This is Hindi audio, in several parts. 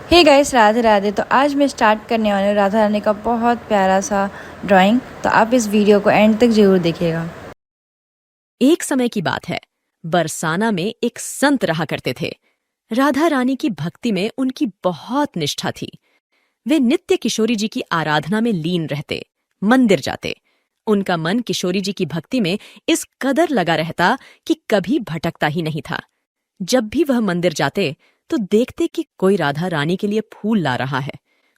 Hey guys, Radhe Radhe. तो आज मैं स्टार्ट करने वाली हूँ राधा रानी का बहुत प्यारा सा ड्राइंग। तो आप इस वीडियो को एंड तक जरूर देखिएगा। एक समय की बात है, बरसाना में एक संत रहा करते थे। राधा रानी की भक्ति में उनकी बहुत निष्ठा थी। वे नित्य किशोरी जी की आराधना में लीन रहते, मंदिर जाते। उनका मन किशोरी जी की भक्ति में इस कदर लगा रहता कि कभी भटकता ही नहीं था। जब भी वह मंदिर जाते तो देखते कि कोई राधा रानी के लिए फूल ला रहा है,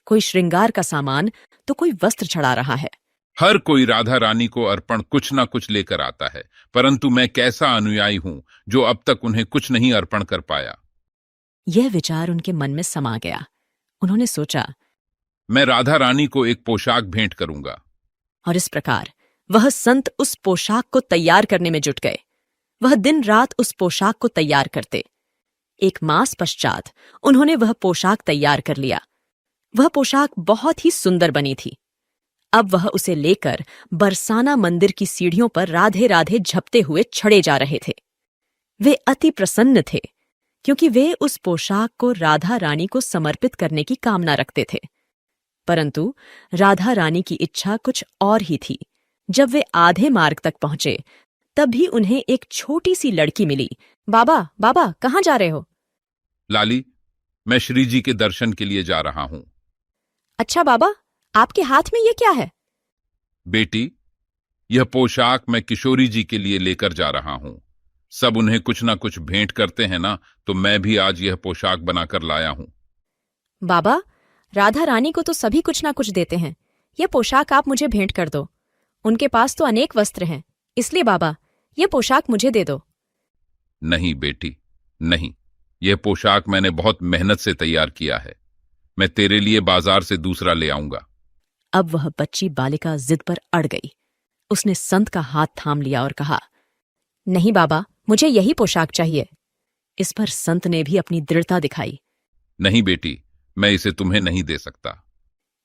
कोई श्रृंगार का सामान, तो कोई वस्त्र चढ़ा रहा है। हर कोई राधा रानी को अर्पण कुछ ना कुछ लेकर आता है, परंतु मैं कैसा अनुयायी हूं जो अब तक उन्हें कुछ नहीं अर्पण कर पाया। यह विचार उनके मन में समा गया। उन्होंने सोचा, मैं राधा रानी को एक पोशाक भेंट करूंगा। और इस प्रकार वह संत उस पोशाक को तैयार करने में जुट गए। वह दिन रात उस पोशाक को तैयार करते। 1 मास पश्चात उन्होंने वह पोशाक तैयार कर लिया। वह पोशाक बहुत ही सुंदर बनी थी। अब वह उसे लेकर बरसाना मंदिर की सीढ़ियों पर राधे राधे झपते हुए चढ़े जा रहे थे। वे अति प्रसन्न थे, क्योंकि वे उस पोशाक को राधा रानी को समर्पित करने की कामना रखते थे। परंतु राधा रानी की इच्छा कुछ और ही थी। जब वे आधे मार्ग तक पहुंचे, तभी उन्हें एक छोटी सी लड़की मिली। बाबा, बाबा, कहाँ जा रहे हो? लाली, मैं श्री जी के दर्शन के लिए जा रहा हूं। अच्छा बाबा, आपके हाथ में ये क्या है? बेटी, यह पोशाक मैं किशोरी जी के लिए लेकर जा रहा हूं। सब उन्हें कुछ ना कुछ भेंट करते हैं ना, तो मैं भी आज यह पोशाक बनाकर लाया हूं। बाबा, राधा रानी को तो सभी कुछ ना कुछ देते हैं। यह पोशाक आप मुझे भेंट कर दो। उनके पास तो अनेक वस्त्र हैं, इसलिए बाबा, यह पोशाक मुझे दे दो। नहीं बेटी, नहीं। यह पोशाक मैंने बहुत मेहनत से तैयार किया है। मैं तेरे लिए बाजार से दूसरा ले आऊंगा। अब वह बच्ची बालिका जिद पर अड़ गई। उसने संत का हाथ थाम लिया और कहा, नहीं बाबा, मुझे यही पोशाक चाहिए। इस पर संत ने भी अपनी दृढ़ता दिखाई। नहीं बेटी, मैं इसे तुम्हें नहीं दे सकता।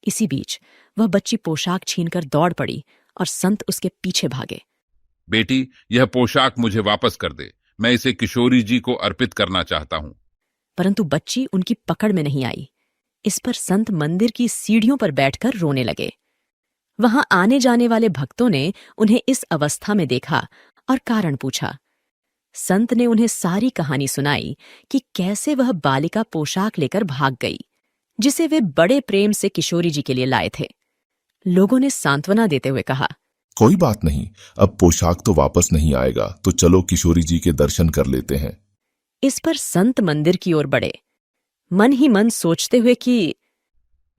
इसी बीच वह बच्ची पोशाक छीनकर दौड़ पड़ी और संत उसके पीछे भागे। बेटी, यह पोशाक मुझे वापस कर दे। मैं इसे किशोरी जी को अर्पित करना चाहता हूं। परंतु बच्ची उनकी पकड़ में नहीं आई। इस पर संत मंदिर की सीढ़ियों पर बैठकर रोने लगे। वहां आने जाने वाले भक्तों ने उन्हें इस अवस्था में देखा और कारण पूछा। संत ने उन्हें सारी कहानी सुनाई कि कैसे वह बालिका पोशाक लेकर भाग गई, जिसे वे बड़े प्रेम से किशोरी जी के लिए लाए थे। लोगों ने सांत्वना देते हुए कहा, कोई बात नहीं, अब पोशाक तो वापस नहीं आएगा, तो चलो किशोरी जी के दर्शन कर लेते हैं। इस पर संत मंदिर की ओर बढ़े, मन ही मन सोचते हुए कि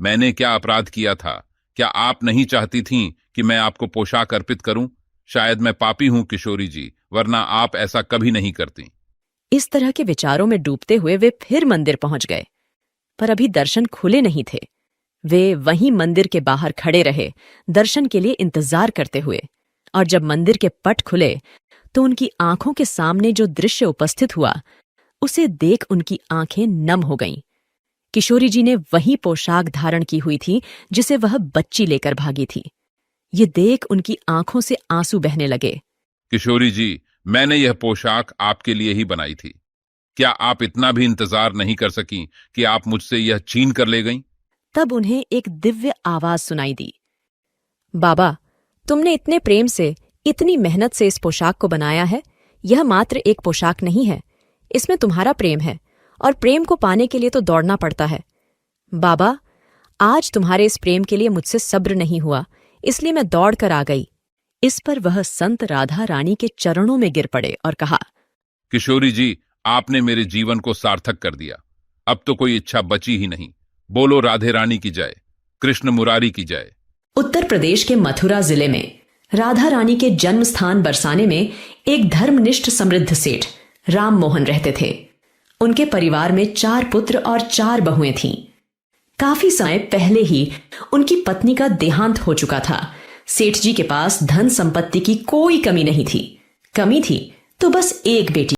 मैंने क्या अपराध किया था? क्या आप नहीं चाहती थीं कि मैं आपको पोशाक अर्पित करूं? शायद मैं पापी हूं किशोरी जी, वरना आप ऐसा कभी नहीं करती। इस तरह के विचारों में डूबते हुए वे फिर मंदिर पहुंच गए, पर अभी दर्शन खुले नहीं थे। वे वहीं मंदिर के बाहर खड़े रहे, दर्शन के लिए इंतजार करते हुए। और जब मंदिर के पट खुले तो उनकी आंखों के सामने जो दृश्य उपस्थित हुआ, उसे देख उनकी आंखें नम हो गईं। किशोरी जी ने वही पोशाक धारण की हुई थी जिसे वह बच्ची लेकर भागी थी। ये देख उनकी आंखों से आंसू बहने लगे। किशोरी जी, मैंने यह पोशाक आपके लिए ही बनाई थी। क्या आप इतना भी इंतजार नहीं कर सकी कि आप मुझसे यह छीन कर ले गईं? तब उन्हें एक दिव्य आवाज सुनाई दी। बाबा, तुमने इतने प्रेम से, इतनी मेहनत से इस पोशाक को बनाया है। यह मात्र एक पोशाक नहीं है, इसमें तुम्हारा प्रेम है, और प्रेम को पाने के लिए तो दौड़ना पड़ता है। बाबा, आज तुम्हारे इस प्रेम के लिए मुझसे सब्र नहीं हुआ, इसलिए मैं दौड़ कर आ गई। इस पर वह संत राधा रानी के चरणों में गिर पड़े और कहा, किशोरी जी, आपने मेरे जीवन को सार्थक कर दिया। अब तो कोई इच्छा बची ही नहीं। बोलो राधे रानी की जय, कृष्ण मुरारी की जय। उत्तर प्रदेश के मथुरा जिले में राधा रानी के जन्म स्थान बरसाने में एक धर्मनिष्ठ समृद्ध सेठ राम मोहन रहते थे। उनके परिवार में 4 पुत्र और 4 बहुएं थीं। काफी समय पहले ही उनकी पत्नी का देहांत हो चुका था। सेठ जी के पास धन संपत्ति की कोई कमी नहीं थी। कमी थी तो बस एक बेटी